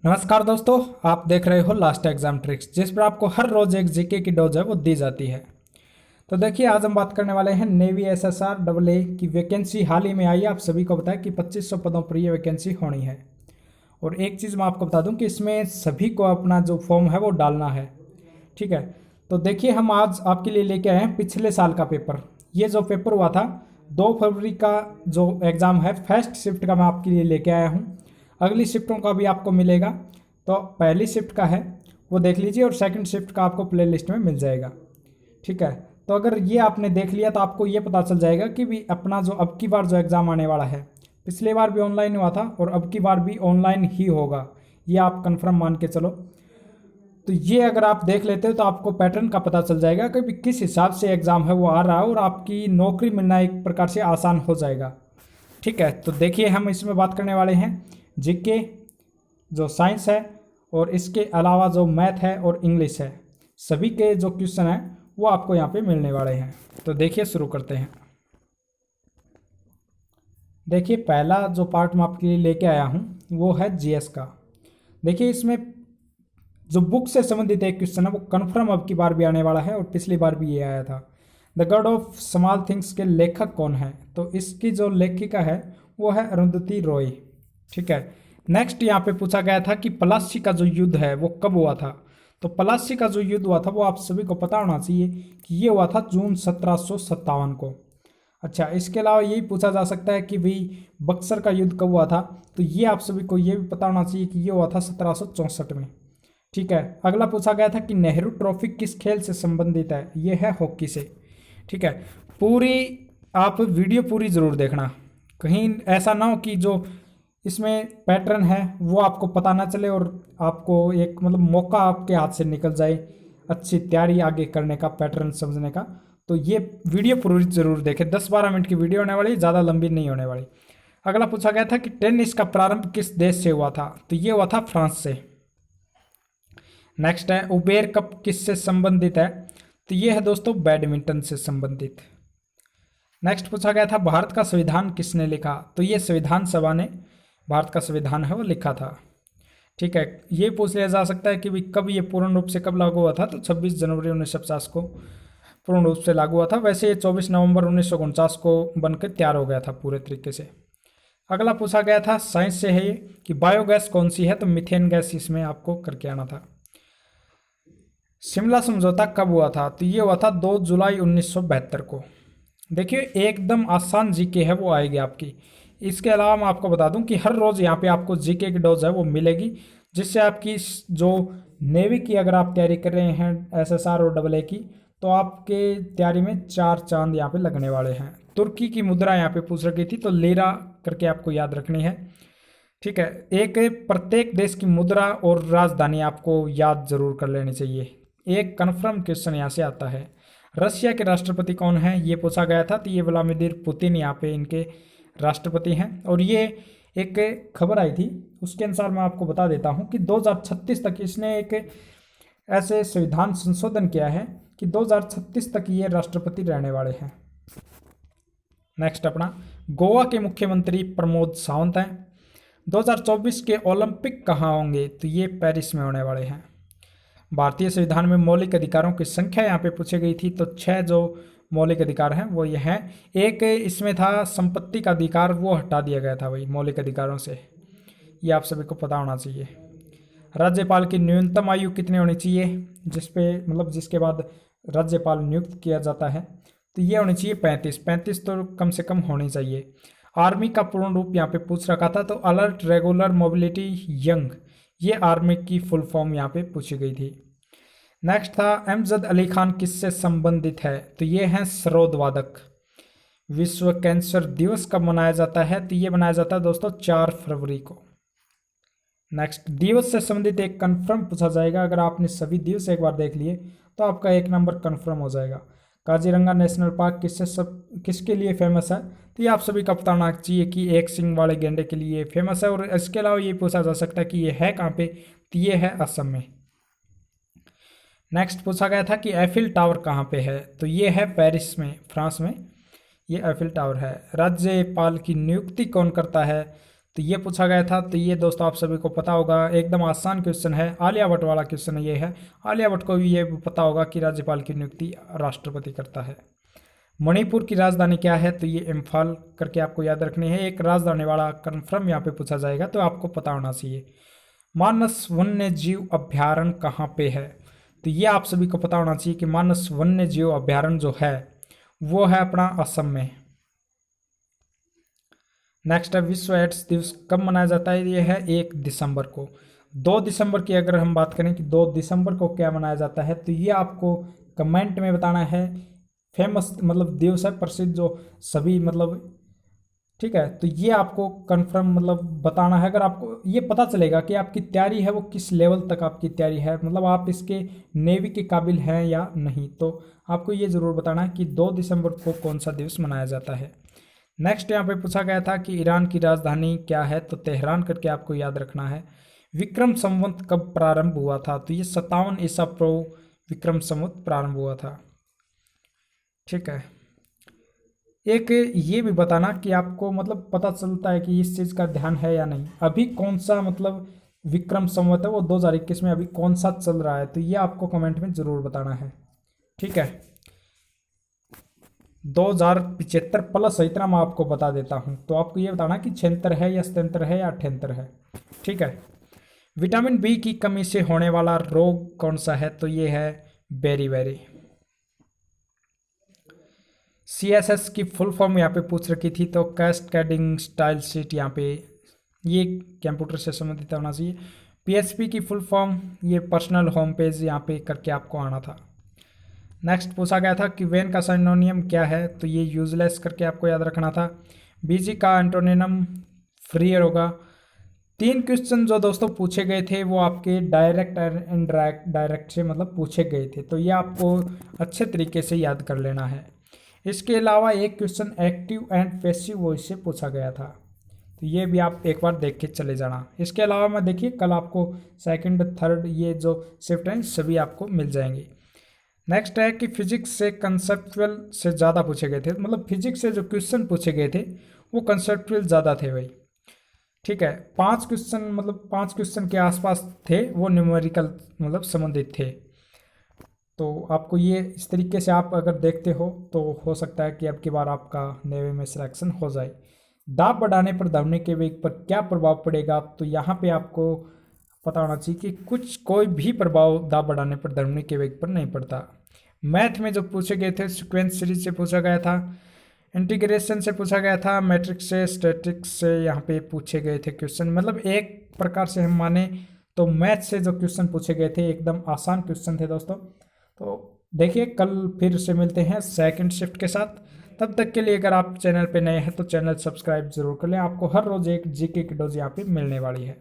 नमस्कार दोस्तों, आप देख रहे हो लास्ट एग्जाम ट्रिक्स, जिस पर आपको हर रोज एक जीके की डोज है वो दी जाती है। तो देखिए, आज हम बात करने वाले हैं नेवी एसएसआर डबल ए की वैकेंसी हाल ही में आई है। आप सभी को पता है कि 2500 पदों पर ये वैकेंसी होनी है। और एक चीज़ मैं आपको बता दूं कि इसमें सभी को अपना जो फॉर्म है वो डालना है। ठीक है, तो देखिए, हम आज आपके लिए लेके आए हैं पिछले साल का पेपर। ये जो पेपर हुआ था 2 फरवरी का जो एग्ज़ाम है फर्स्ट शिफ्ट का, मैं आपके लिए लेके आया हूँ। अगली शिफ्टों का भी आपको मिलेगा। तो पहली शिफ्ट का है वो देख लीजिए, और सेकंड शिफ्ट का आपको प्ले लिस्ट में मिल जाएगा। ठीक है, तो अगर ये आपने देख लिया तो आपको ये पता चल जाएगा कि भी अपना जो अब की बार जो एग्ज़ाम आने वाला है, पिछले बार भी ऑनलाइन हुआ था और अब की बार भी ऑनलाइन ही होगा, ये आप कंफर्म मान के चलो। तो ये अगर आप देख लेते हो तो आपको पैटर्न का पता चल जाएगा कि भी किस हिसाब से एग्ज़ाम है वो आ रहा है, और आपकी नौकरी मिलना एक प्रकार से आसान हो जाएगा। ठीक है, तो देखिए, हम इसमें बात करने वाले हैं जीके, जो साइंस है, और इसके अलावा जो मैथ है और इंग्लिश है, सभी के जो क्वेश्चन हैं वो आपको यहाँ पे मिलने वाले हैं। तो देखिए, शुरू करते हैं। देखिए, पहला जो पार्ट मैं आपके लिए लेके आया हूँ वो है जीएस का। देखिए, इसमें जो बुक से संबंधित एक क्वेश्चन है वो कन्फर्म अब की बार भी आने वाला है, और पिछली बार भी ये आया था। The God of small things के लेखक कौन है? तो इसकी जो लेखिका है वो है अरुंधति रॉय। ठीक है, नेक्स्ट यहाँ पे पूछा गया था कि पलासी का जो युद्ध है वो कब हुआ था? तो पलासी का जो युद्ध हुआ था वो आप सभी को पता होना चाहिए कि ये हुआ था जून 1757 को। अच्छा, इसके अलावा यही पूछा जा सकता है कि भाई बक्सर का युद्ध कब हुआ था? तो ये आप सभी को ये भी पता होना चाहिए कि ये हुआ था 1764 में। ठीक है, अगला पूछा गया था कि नेहरू ट्रॉफी किस खेल से संबंधित है? ये है हॉकी से। ठीक है, पूरी आप वीडियो पूरी ज़रूर देखना, कहीं ऐसा ना हो कि जो इसमें पैटर्न है वो आपको पता ना चले और आपको एक मतलब मौका आपके हाथ से निकल जाए अच्छी तैयारी आगे करने का, पैटर्न समझने का। तो ये वीडियो पूरी ज़रूर देखें, 10-12 मिनट की वीडियो होने वाली, ज़्यादा लंबी नहीं होने वाली। अगला पूछा गया था कि टेनिस का प्रारंभ किस देश से हुआ था? तो ये हुआ था फ्रांस से। नेक्स्ट है उबेर कप किससे संबंधित है? तो ये है दोस्तों बैडमिंटन से संबंधित। नेक्स्ट पूछा गया था भारत का संविधान किसने लिखा? तो ये संविधान सभा ने भारत का संविधान है वो लिखा था। ठीक है, ये पूछ लिया जा सकता है कि भाई कब ये पूर्ण रूप से कब लागू हुआ था? तो 26 जनवरी 1950 को पूर्ण रूप से लागू हुआ था। वैसे ये 24 नवंबर 1949 को बनकर तैयार हो गया था पूरे तरीके से। अगला पूछा गया था साइंस से है ये कि बायोगैस कौन सी है? तो मीथेन गैस इसमें आपको करके आना था। शिमला समझौता कब हुआ था? तो ये हुआ था 2 जुलाई 1972 को। देखिए, एकदम आसान जीके है वो आएगी आपकी। इसके अलावा मैं आपको बता दूं कि हर रोज़ यहाँ पे आपको जीके की डोज है वो मिलेगी, जिससे आपकी जो नेवी की अगर आप तैयारी कर रहे हैं एसएसआर और डबल ए की, तो आपके तैयारी में 4 चांद यहाँ पे लगने वाले हैं। तुर्की की मुद्रा यहाँ पे पूछ रखी थी, तो लीरा करके आपको याद रखनी है। ठीक है, एक प्रत्येक देश की मुद्रा और राजधानी आपको याद जरूर कर लेनी चाहिए। एक कन्फर्म क्वेश्चन यहाँ से आता है, रशिया के राष्ट्रपति कौन है? ये पूछा गया था। तो ये व्लादिमीर पुतिन यहाँ पे इनके राष्ट्रपति हैं। और ये एक खबर आई थी, उसके अनुसार मैं आपको बता देता हूँ कि 2036 तक इसने एक ऐसे संविधान संशोधन किया है कि 2036 तक ये राष्ट्रपति रहने वाले हैं। नेक्स्ट अपना गोवा के मुख्यमंत्री प्रमोद सावंत हैं। 2024 के ओलंपिक कहाँ होंगे? तो ये पेरिस में होने वाले हैं। भारतीय संविधान में मौलिक अधिकारों की संख्या यहाँ पे पूछी गई थी, तो 6 जो मौलिक अधिकार हैं वो ये हैं। एक इसमें था संपत्ति का अधिकार, वो हटा दिया गया था भाई मौलिक अधिकारों से, ये आप सभी को पता होना चाहिए। राज्यपाल की न्यूनतम आयु कितनी होनी चाहिए, जिस पे मतलब जिसके बाद राज्यपाल नियुक्त किया जाता है? तो ये होनी चाहिए 35 तो कम से कम होनी चाहिए। आर्मी का पूर्ण रूप यहाँ पे पूछ रखा था, तो अलर्ट रेगुलर मोबिलिटी यंग, ये आर्मी की फुल फॉर्म यहाँ पे पूछी गई थी। नेक्स्ट था अमजद अली खान किससे संबंधित है? तो ये हैं सरोद वादक। विश्व कैंसर दिवस कब मनाया जाता है? तो ये मनाया जाता है दोस्तों 4 फरवरी को। नेक्स्ट दिवस से संबंधित एक कंफर्म पूछा जाएगा, अगर आपने सभी दिवस एक बार देख लिए तो आपका 1 नंबर कंफर्म हो जाएगा। काजीरंगा नेशनल पार्क किसके लिए फेमस है? तो ये आप सभी का पता होना चाहिए कि एक सिंग वाले गेंडे के लिए फेमस है। और इसके अलावा ये पूछा जा सकता है कि ये है कहाँ पे? तो ये है असम में। नेक्स्ट पूछा गया था कि एफिल टावर कहाँ पे है? तो ये है पेरिस में, फ्रांस में ये एफिल टावर है। राज्यपाल की नियुक्ति कौन करता है? तो ये पूछा गया था। तो ये दोस्तों आप सभी को पता होगा, एकदम आसान क्वेश्चन है, आलिया भट्ट वाला क्वेश्चन ये है। आलिया भट्ट को भी ये पता होगा कि राज्यपाल की नियुक्ति राष्ट्रपति करता है। मणिपुर की राजधानी क्या है? तो ये इम्फाल करके आपको याद रखनी है। एक राजधानी वाला कन्फर्म यहाँ पे पूछा जाएगा तो आपको पता होना चाहिए। मानस वन्य जीव अभ्यारण्य कहाँ पे है? तो ये आप सभी को पता होना चाहिए कि मानस वन्य जीव अभ्यारण्य जो है वो है अपना असम में। नेक्स्ट है विश्व एड्स दिवस कब मनाया जाता है? ये है 1 दिसंबर को। 2 दिसंबर की अगर हम बात करें कि 2 दिसंबर को क्या मनाया जाता है, तो ये आपको कमेंट में बताना है। फेमस मतलब दिवस है, प्रसिद्ध जो सभी मतलब, ठीक है। तो ये आपको कंफर्म मतलब बताना है। अगर आपको ये पता चलेगा कि आपकी तैयारी है वो किस लेवल तक आपकी तैयारी है, मतलब आप इसके नेवी के काबिल हैं या नहीं, तो आपको ये ज़रूर बताना है कि 2 दिसंबर को कौन सा दिवस मनाया जाता है। नेक्स्ट यहाँ पे पूछा गया था कि ईरान की राजधानी क्या है? तो तेहरान करके आपको याद रखना है। विक्रम संवत कब प्रारंभ हुआ था? तो ये 57 ईसा पूर्व विक्रम संवत प्रारंभ हुआ था, ठीक है। एक ये भी बताना कि आपको मतलब पता चलता है कि इस चीज़ का ध्यान है या नहीं। अभी कौन सा मतलब विक्रम संवत है वो 2021 में अभी कौन सा चल रहा है, तो ये आपको कमेंट में ज़रूर बताना है, ठीक है। 2075 प्लस इतना मैं आपको बता देता हूँ, तो आपको ये बताना कि 76 है या 77 है या 78 है, ठीक है। विटामिन बी की कमी से होने वाला रोग कौन सा है? तो ये है बेरीबेरी। CSS की फुल फॉर्म यहाँ पे पूछ रखी थी, तो कैस्केडिंग स्टाइल शीट, यहाँ पे ये कंप्यूटर से संबंधित होना चाहिए। PHP की फुल फॉर्म ये पर्सनल होम पेज यहाँ पे करके आपको आना था। नेक्स्ट पूछा गया था कि वेन का सिनोनियम क्या है? तो ये यूजलेस करके आपको याद रखना था। बीजी का एंटोनियम फ्री होगा। 3 क्वेश्चन जो दोस्तों पूछे गए थे वो आपके डायरेक्ट एंड इनडायरेक्ट से मतलब पूछे गए थे, तो ये आपको अच्छे तरीके से याद कर लेना है। इसके अलावा एक question active and passive voice से पूछा गया था, तो ये भी आप एक बार देख के चले जाना। इसके अलावा मैं देखिए कल आपको सेकंड थर्ड ये जो शिफ्ट हैं सभी आपको मिल जाएंगे। नेक्स्ट है कि फिजिक्स से कंसेप्चुअल से ज़्यादा पूछे गए थे, मतलब फिजिक्स से जो क्वेश्चन पूछे गए थे वो कंसेप्चुअल ज़्यादा थे भाई, ठीक है। 5 क्वेश्चन मतलब 5 क्वेश्चन के आसपास थे वो न्यूमेरिकल मतलब संबंधित थे। तो आपको ये इस तरीके से आप अगर देखते हो तो हो सकता है कि अब की बार आपका नेवी में सिलेक्शन हो जाए। दाब बढ़ाने पर ध्वनि के वेग पर क्या प्रभाव पड़ेगा? तो यहाँ पे आपको पता होना चाहिए कि कोई भी प्रभाव दाब बढ़ाने पर ध्वनि के वेग पर नहीं पड़ता। मैथ में जो पूछे गए थे सीक्वेंस सीरीज से पूछा गया था, इंटीग्रेशन से पूछा गया था, मैट्रिक्स से, स्टैटिक्स से यहाँ पे पूछे गए थे क्वेश्चन। मतलब एक प्रकार से हम माने तो मैथ से जो क्वेश्चन पूछे गए थे एकदम आसान क्वेश्चन थे दोस्तों। तो देखिए कल फिर से मिलते हैं सेकंड शिफ्ट के साथ। तब तक के लिए अगर आप चैनल पे नए हैं तो चैनल सब्सक्राइब जरूर कर लें, आपको हर रोज़ एक जीके की डोज यहाँ पे मिलने वाली है।